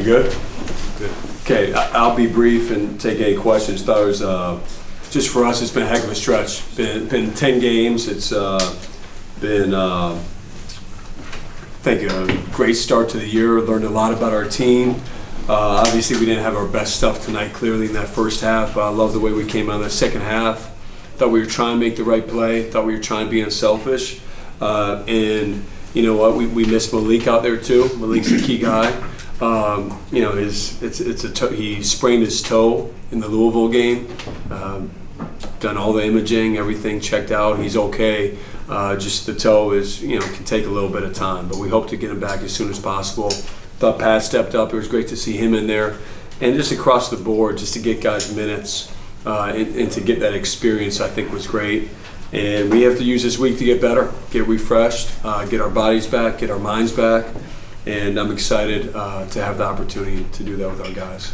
good? Good. Okay, I'll be brief and take any questions. Thought it was just for us. It's been a heck of a stretch. Been 10 games. It's been I think a great start to the year. Learned a lot about our team. Obviously, we didn't have our best stuff tonight. Clearly in that first half, but I love the way we came out in the second half. Thought we were trying to make the right play. Thought we were trying to be unselfish. And you know what? We missed Malik out there too. Malik's a key guy. You know, he sprained his toe in the Louisville game. Done all the imaging, everything checked out. He's okay. Just the toe is, can take a little bit of time, but we hope to get him back as soon as possible. Thought Pat stepped up. It was great to see him in there, and just across the board, just to get guys minutes and to get that experience, I think was great. And we have to use this week to get better, get refreshed, get our bodies back, get our minds back. And I'm excited to have the opportunity to do that with our guys.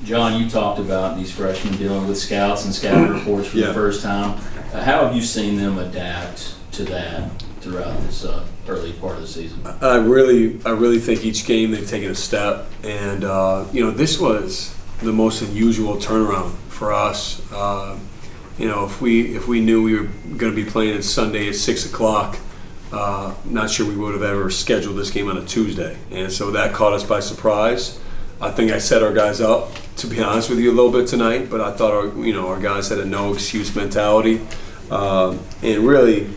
Jon, you talked about these freshmen dealing with scouts and scout reports for the first time. How have you seen them adapt to that throughout this early part of the season? I really think each game they've taken a step. And, this was the most unusual turnaround for us. If we knew we were going to be playing on Sunday at 6 o'clock, not sure we would have ever scheduled this game on a Tuesday, and so that caught us by surprise. I think I set our guys up, to be honest with you, a little bit tonight, but I thought our guys had a no excuse mentality, and really,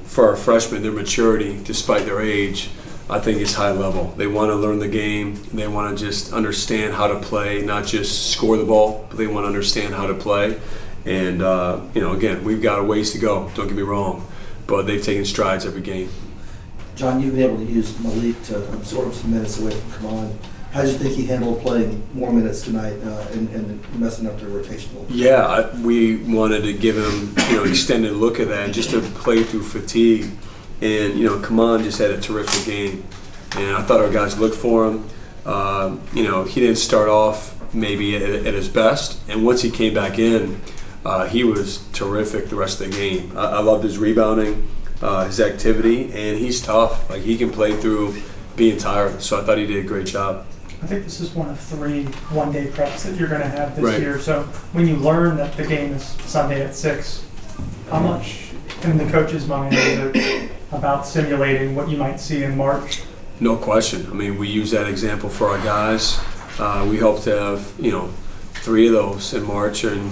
for our freshmen, their maturity, despite their age, I think is high level. They want to learn the game. They want to just understand how to play, not just score the ball, but they want to understand how to play. And again, we've got a ways to go. Don't get me wrong. But they've taken strides every game. Jon, you've been able to use Malik to absorb some minutes away from Kaman. How did you think he handled playing more minutes tonight and messing up the rotation? Yeah, we wanted to give him extended look at that and just to play through fatigue. And Kaman just had a terrific game, and I thought our guys looked for him. He didn't start off maybe at his best, and once he came back in, he was terrific the rest of the game. I loved his rebounding, his activity, and he's tough. Like, he can play through being tired, so I thought he did a great job. I think this is one of 3 one-day preps that you're going to have this year. So when you learn that the game is Sunday at 6, how much in the coach's mind is it about simulating what you might see in March? No question. I mean, we use that example for our guys. We hope to have, 3 of those in March, and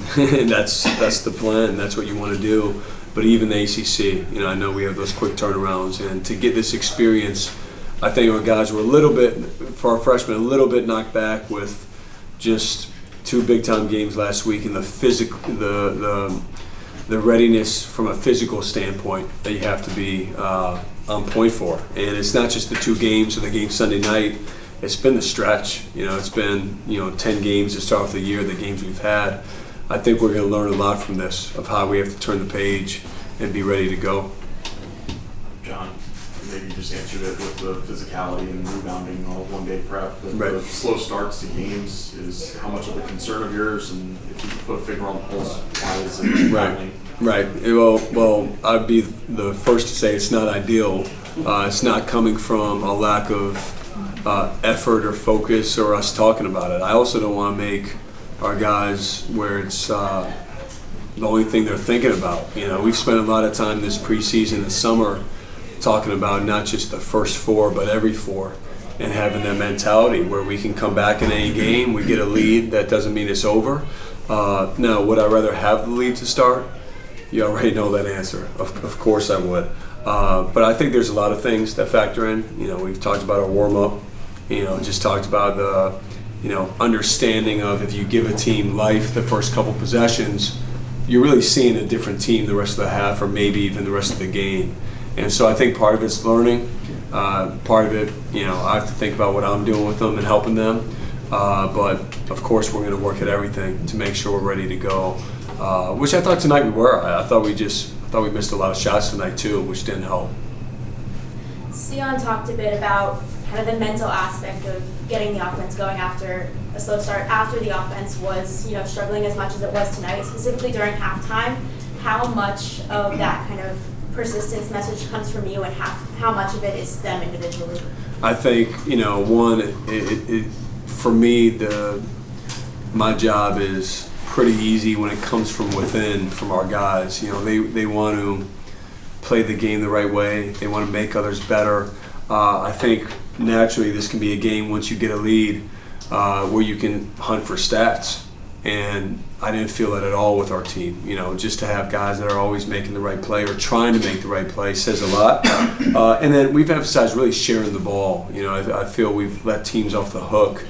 that's the plan. That's what you want to do. But even the ACC, I know we have those quick turnarounds, and to get this experience, I think our guys were for our freshmen, a little bit knocked back with just 2 big-time games last week, and the readiness from a physical standpoint that you have to be on point for. And it's not just the 2 games or the game Sunday night. It's been the stretch. It's been 10 games to start off the year, the games we've had. I think we're going to learn a lot from this, of how we have to turn the page and be ready to go. Jon, maybe you just answered it with the physicality and rebounding all one-day prep. But right. The slow starts to games is how much of a concern of yours, and if you could put a finger on the pulse, why is it happening? Right. Well, I'd be the first to say it's not ideal. It's not coming from a lack of effort or focus or us talking about it. I also don't want to make our guys where it's the only thing they're thinking about. We've spent a lot of time this preseason and summer talking about not just the first 4, but every 4, and having that mentality where we can come back in any game, we get a lead, that doesn't mean it's over. Now, would I rather have the lead to start? You already know that answer. Of course I would. But I think there's a lot of things that factor in. We've talked about our warm-up. Just talked about the, understanding of if you give a team life the first couple possessions, you're really seeing a different team the rest of the half, or maybe even the rest of the game. And so I think part of it's learning. Part of it, I have to think about what I'm doing with them and helping them. But of course, we're going to work at everything to make sure we're ready to go. Which I thought tonight we were. I thought we missed a lot of shots tonight too, which didn't help. Sion talked a bit about kind of the mental aspect of getting the offense going after a slow start, after the offense was, struggling as much as it was tonight, specifically during halftime. How much of that kind of persistence message comes from you, and how much of it is them individually? I think, one, for me, my job is pretty easy when it comes from within, from our guys. They want to play the game the right way. They want to make others better. I think naturally this can be a game once you get a lead where you can hunt for stats. And I didn't feel that at all with our team. Just to have guys that are always making the right play or trying to make the right play says a lot. And then we've emphasized really sharing the ball. I feel we've let teams off the hook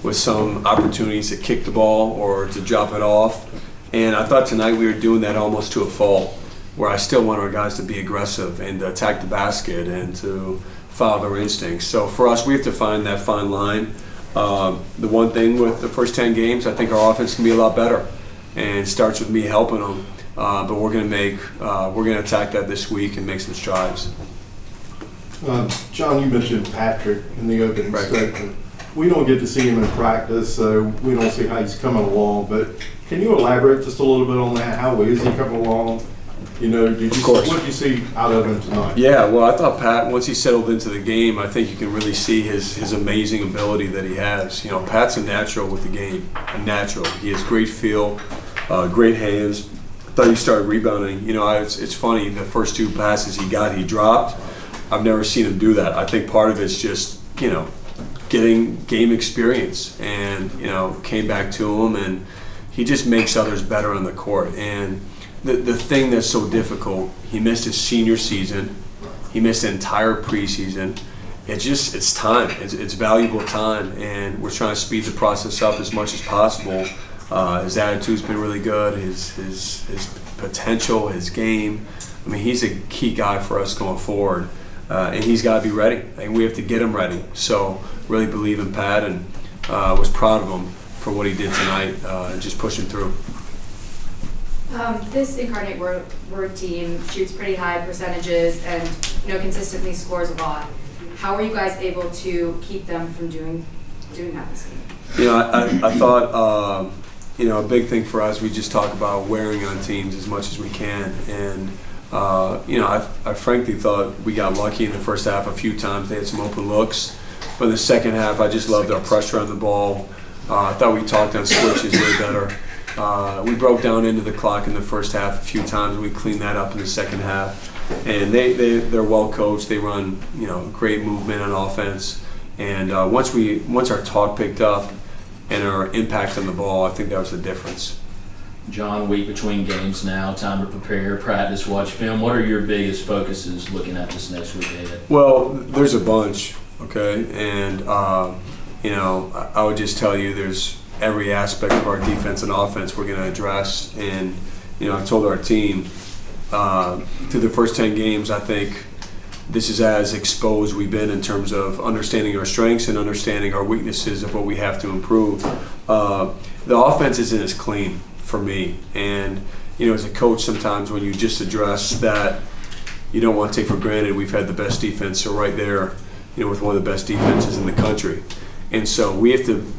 with some opportunities to kick the ball or to drop it off. And I thought tonight we were doing that almost to a fault, where I still want our guys to be aggressive and to attack the basket and to follow their instincts. So for us, we have to find that fine line. The one thing with the first 10 games, I think our offense can be a lot better, and it starts with me helping them. But we're going to attack that this week and make some strides. John, you mentioned Patrick in the opening statement. We don't get to see him in practice, so we don't see how he's coming along. But can you elaborate just a little bit on that? How is he coming along? What did you see out of him tonight? Yeah, well, I thought Pat, once he settled into the game, I think you can really see his amazing ability that he has. Pat's a natural with the game, a natural. He has great feel, great hands. I thought he started rebounding. It's funny, the first 2 passes he dropped. I've never seen him do that. I think part of it's just, getting game experience, and, came back to him, and he just makes others better on the court. And the thing that's so difficult, he missed his senior season, he missed the entire preseason. It's time, it's valuable time, and we're trying to speed the process up as much as possible. His attitude's been really good, his potential, his game. I mean, he's a key guy for us going forward, and he's got to be ready, and we have to get him ready. So really believe in Pat, and was proud of him for what he did tonight, just pushing through. This Incarnate Word team shoots pretty high percentages and consistently scores a lot. How are you guys able to keep them from doing that this game? I thought a big thing for us, we just talk about wearing on teams as much as we can, and I frankly thought we got lucky in the first half a few times. They had some open looks, but in the second half I just loved our pressure on the ball. I thought we talked on switches way better. We broke down into the clock in the first half a few times. We cleaned that up in the second half. And they're well coached. They run great movement on offense. And once our talk picked up and our impact on the ball, I think that was the difference. John, week between games now, time to prepare, practice, watch film. What are your biggest focuses looking at this next week ahead? Well, there's a bunch, okay? And I would just tell you there's every aspect of our defense and offense we're going to address. And, I told our team through the first 10 games, I think this is as exposed we've been in terms of understanding our strengths and understanding our weaknesses of what we have to improve. The offense isn't as clean for me. And, as a coach, sometimes when you just address that, you don't want to take for granted we've had the best defense. So right there, with one of the best defenses in the country. And so we have to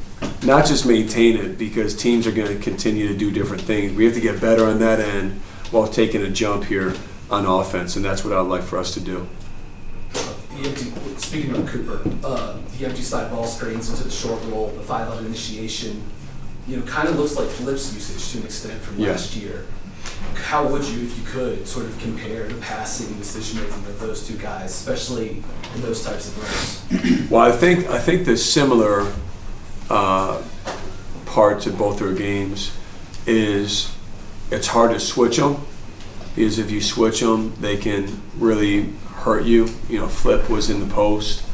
not just maintain it, because teams are going to continue to do different things. We have to get better on that end while taking a jump here on offense, and that's what I'd like for us to do. Speaking of Cooper, the empty side ball screens into the short roll, the 5-11 initiation, kind of looks like Flip's usage to an extent from last year. How would you, if you could, sort of compare the passing and decision-making of those two guys, especially in those types of roles? Well, I think the similar part to both their games is it's hard to switch them, because if you switch them, they can really hurt you. Flip was in the post.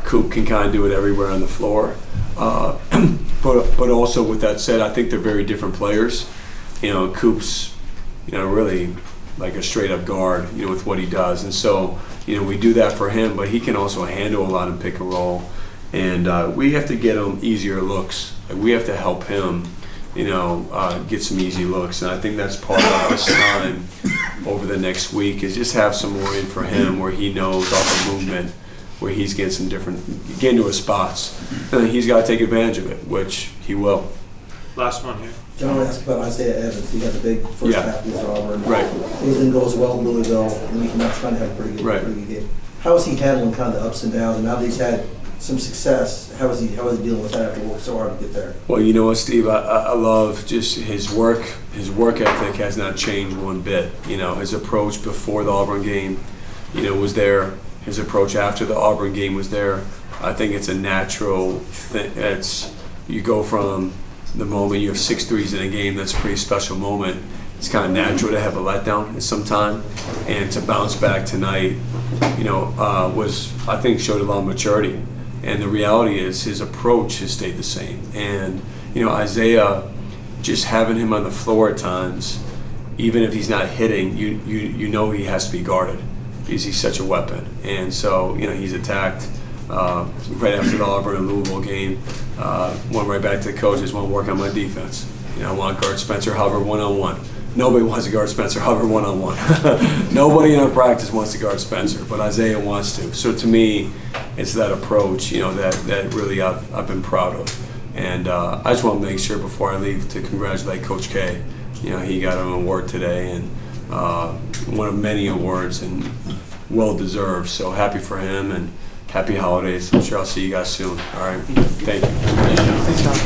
Coop can kind of do it everywhere on the floor. But also with that said, I think they're very different players. Coop's, really like a straight up guard, with what he does. And so, we do that for him, but he can also handle a lot of pick and roll. And we have to get him easier looks. We have to help him, get some easy looks. And I think that's part of this time over the next week, is just have some more in for him where he knows off the movement, where he's getting some getting to his spots. And he's got to take advantage of it, which he will. Last one here. John, I want to ask about Isaiah Evans. He had a big first Yeah. half against Auburn. Right. Things didn't go as well in Louisville, and he came out trying to have a pretty Right. good game. How is he handling kind of the ups and downs? And now that he's had some success, how is he dealing with that after working so hard to get there? Well, you know what, Steve? I love just his work. His work ethic has not changed one bit. You know, his approach before the Auburn game, was there. His approach after the Auburn game was there. I think it's a natural thing. You go from the moment you have 6 threes in a game, that's a pretty special moment. It's kind of natural to have a letdown at some time, and to bounce back tonight, I think showed a lot of maturity. And the reality is his approach has stayed the same. And Isaiah, just having him on the floor at times, even if he's not hitting, you know he has to be guarded because he's such a weapon. And so he's attacked right after the Auburn and Louisville game. Went right back to the coaches. Want to work on my defense. I want to guard Spencer Hubbard one-on-one. Nobody wants to guard Spencer Hubbard one-on-one. Nobody in our practice wants to guard Spencer, but Isaiah wants to. So to me, it's that approach, that really I've been proud of. And I just want to make sure before I leave to congratulate Coach K. He got an award today, and one of many awards, and well-deserved. So happy for him, and happy holidays. I'm sure I'll see you guys soon. All right. Thank you. Thanks, John.